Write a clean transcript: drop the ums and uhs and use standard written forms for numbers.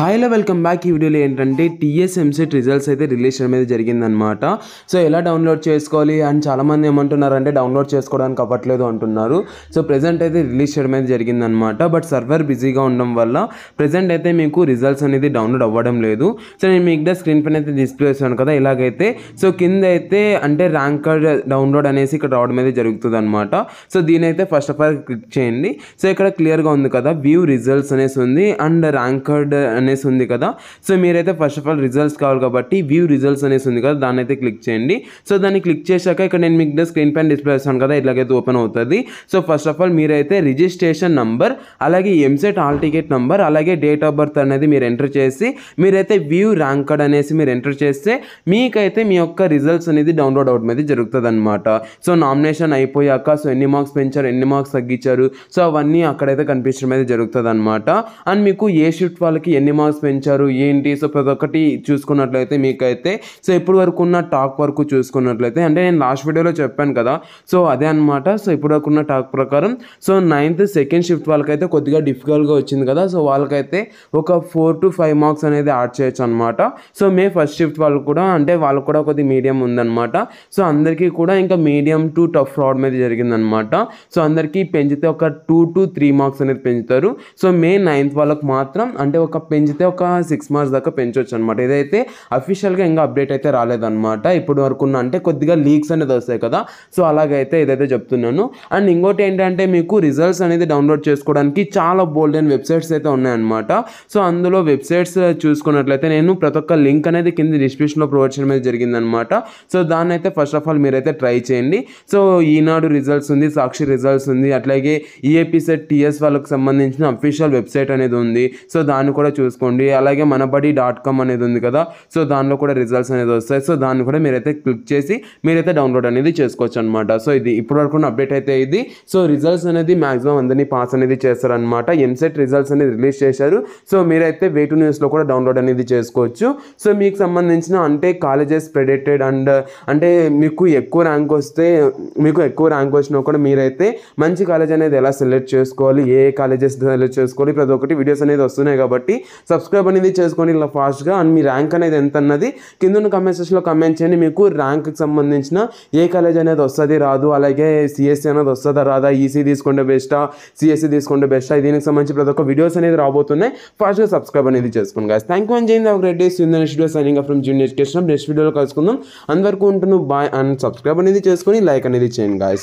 హాయ్లో welcome back. ఈ వీడియోలో ఏంటంటే టీఎస్ ఎంసెట్ రిజల్ట్స్ అయితే రిలీజ్ చేయడం అయితే జరిగిందనమాట. సో ఎలా డౌన్లోడ్ చేసుకోవాలి అండ్ చాలామంది ఏమంటున్నారంటే డౌన్లోడ్ చేసుకోవడానికి అవ్వట్లేదు అంటున్నారు. సో ప్రెజెంట్ అయితే రిలీజ్ చేయడం అయితే జరిగిందనమాట. బట్ సర్వర్ బిజీగా ఉండడం వల్ల ప్రెజెంట్ అయితే మీకు రిజల్ట్స్ అనేది డౌన్లోడ్ అవ్వడం లేదు. సో నేను మీకు స్క్రీన్ పైన అయితే డిస్ప్లే చేశాను కదా ఇలాగైతే. సో కింద అయితే అంటే ర్యాంక్ కార్డ్ డౌన్లోడ్ అనేసి ఇక్కడ రావడం అయితే జరుగుతుంది అనమాట. సో దీని అయితే ఫస్ట్ ఆఫ్ ఆల్ క్లిక్ చేయండి. సో ఇక్కడ క్లియర్గా ఉంది కదా వ్యూ రిజల్ట్స్ అనేసి ఉంది అండ్ ర్యాంక్ కార్డ్ అనేసి ఉంది కదా. సో మీరైతే ఫస్ట్ ఆఫ్ ఆల్ రిజల్ట్స్ కావాలి కాబట్టి వ్యూ రిజల్ట్స్ అనేసి ఉంది కదా దాన్ని అయితే క్లిక్ చేయండి. సో దాన్ని క్లిక్ చేశాక ఇక్కడ నేను మీకు స్క్రీన్ పైన డిస్ప్లే చేస్తాను కదా ఇలాగైతే ఓపెన్ అవుతుంది. సో ఫస్ట్ ఆఫ్ ఆల్ మీరైతే రిజిస్ట్రేషన్ నంబర్ అలాగే ఎంసెట్ హాల్ టికెట్ నంబర్ అలాగే డేట్ ఆఫ్ బర్త్ అనేది మీరు ఎంటర్ చేసి మీరైతే వ్యూ ర్యాంక్ కార్డ్ అనేసి మీరు ఎంటర్ చేస్తే మీకైతే మీ యొక్క రిజల్ట్స్ అనేది డౌన్లోడ్ అవడం అయితే జరుగుతుంది అనమాట. సో నామినేషన్ అయిపోయాక సో ఎన్ని మార్క్స్ పెంచారు ఎన్ని మార్క్స్ తగ్గించారు సో అవన్నీ అక్కడైతే కనిపించడం అయితే జరుగుతుంది అనమాట. అండ్ మీకు ఏ షిఫ్ట్ వాళ్ళకి ఎన్ని మార్క్స్ పెంచారు ఏంటి సో ప్రతి ఒక్కటి చూసుకున్నట్లయితే మీకైతే సో ఇప్పుడు వరకు ఉన్న టాక్ వరకు చూసుకున్నట్లయితే అంటే నేను లాస్ట్ వీడియోలో చెప్పాను కదా సో అదే అనమాట. సో ఇప్పుడు వరకు ఉన్న టాక్ ప్రకారం సో 9th సెకండ్ షిఫ్ట్ వాళ్ళకైతే కొద్దిగా డిఫికల్ట్గా వచ్చింది కదా సో వాళ్ళకైతే ఒక 4 to 5 మార్క్స్ అనేది యాడ్ చేయొచ్చు అనమాట. సో మే ఫస్ట్ షిఫ్ట్ వాళ్ళు కూడా అంటే వాళ్ళకు కూడా కొద్దిగా మీడియం ఉందన్నమాట. సో అందరికీ కూడా ఇంకా మీడియం టు టఫ్ రావడం అనేది జరిగిందనమాట. సో అందరికీ పెంచితే ఒక 2 to 3 మార్క్స్ అనేది పెంచుతారు. సో మే 9th వాళ్ళకి మాత్రం అంటే ఒక పెంచితే ఒక 6 మార్క్స్ దాకా పెంచవచ్చు అనమాట. ఇదైతే అఫీషియల్గా ఇంకా అప్డేట్ అయితే రాలేదన్నమాట. ఇప్పుడు వరకు ఉన్న అంటే కొద్దిగా లీక్స్ అనేది వస్తాయి కదా సో అలాగైతే ఇదైతే చెప్తున్నాను. అండ్ ఇంకోటి ఏంటంటే మీకు రిజల్ట్స్ అనేది డౌన్లోడ్ చేసుకోవడానికి చాలా బోల్డ్ అండ్ వెబ్సైట్స్ అయితే ఉన్నాయన్నమాట. సో అందులో వెబ్సైట్స్ చూసుకున్నట్లయితే నేను ప్రతి ఒక్క లింక్ అనేది కింద డిస్క్రిప్షన్లో ప్రొవైడ్ చేయడం అనేది జరిగిందనమాట. సో దాన్ని అయితే ఫస్ట్ ఆఫ్ ఆల్ మీరైతే ట్రై చేయండి. సో ఈనాడు రిజల్ట్స్ ఉంది, సాక్షి రిజల్ట్స్ ఉంది, అట్లాగే ఈఏపీసెట్ టీఎస్ వాళ్ళకి సంబంధించిన అఫీషియల్ వెబ్సైట్ అనేది ఉంది. సో దాన్ని కూడా చూసుకోండి. అలాగే మనబడి.com అనేది ఉంది కదా సో దానిలో కూడా రిజల్ట్స్ అనేది వస్తాయి. సో దాన్ని కూడా మీరైతే క్లిక్ చేసి మీరైతే డౌన్లోడ్ అనేది చేసుకోవచ్చు అనమాట. సో ఇది ఇప్పటివరకు అప్డేట్ అయితే ఇది. సో రిజల్ట్స్ అనేది మాక్సిమం అందరినీ పాస్ అనేది చేస్తారనమాట. ఎంసెట్ రిజల్ట్స్ అనేది రిలీజ్ చేశారు. సో మీరైతే వే2 న్యూస్లో కూడా డౌన్లోడ్ అనేది చేసుకోవచ్చు. సో మీకు సంబంధించిన అంటే కాలేజెస్ ప్రెడిక్టెడ్ అండ్ అంటే మీకు ఎక్కువ ర్యాంక్ వచ్చినా కూడా మీరైతే మంచి కాలేజ్ అనేది ఎలా సెలెక్ట్ చేసుకోవాలి ఏ కాలేజెస్ సెలెక్ట్ చేసుకోవాలి ప్రతి ఒక్కటి వీడియోస్ అనేది వస్తున్నాయి కాబట్టి సబ్స్క్రైబ్ అనేది చేసుకోండి ఇలా ఫాస్ట్గా. అండ్ మీ ర్యాంక్ అనేది ఎంత అన్నది కింద ఉన్న కామెంట్ సెక్షన్లో కామెంట్ చేయండి. మీకు ర్యాంక్కి సంబంధించిన ఏ కాలేజ్ అనేది వస్తుంది రాదు, అలాగే సిఎస్సి అనేది వస్తుందా రాదా, ఈసీ తీసుకుంటే బెస్టా సిఎస్సి తీసుకుంటే బెస్టా, దీనికి సంబంధించి ప్రతి ఒక్క వీడియోస్ అనేది రాబోతున్నాయి. ఫాస్ట్గా సబ్స్క్రైబ్ అనేది చేసుకోండి guys. Thank you and Jai Hind. Have a great day. See you in the next video. Signing off from junior education. నెక్స్ట్ వీడియోలో కలుసుకుందాం. అంతవరకు ఉంటున్నాను బాయ్. అండ్ సబ్స్క్రైబ్ అనేది చేసుకొని లైక్ అనేది చేయండి గాయ్స్.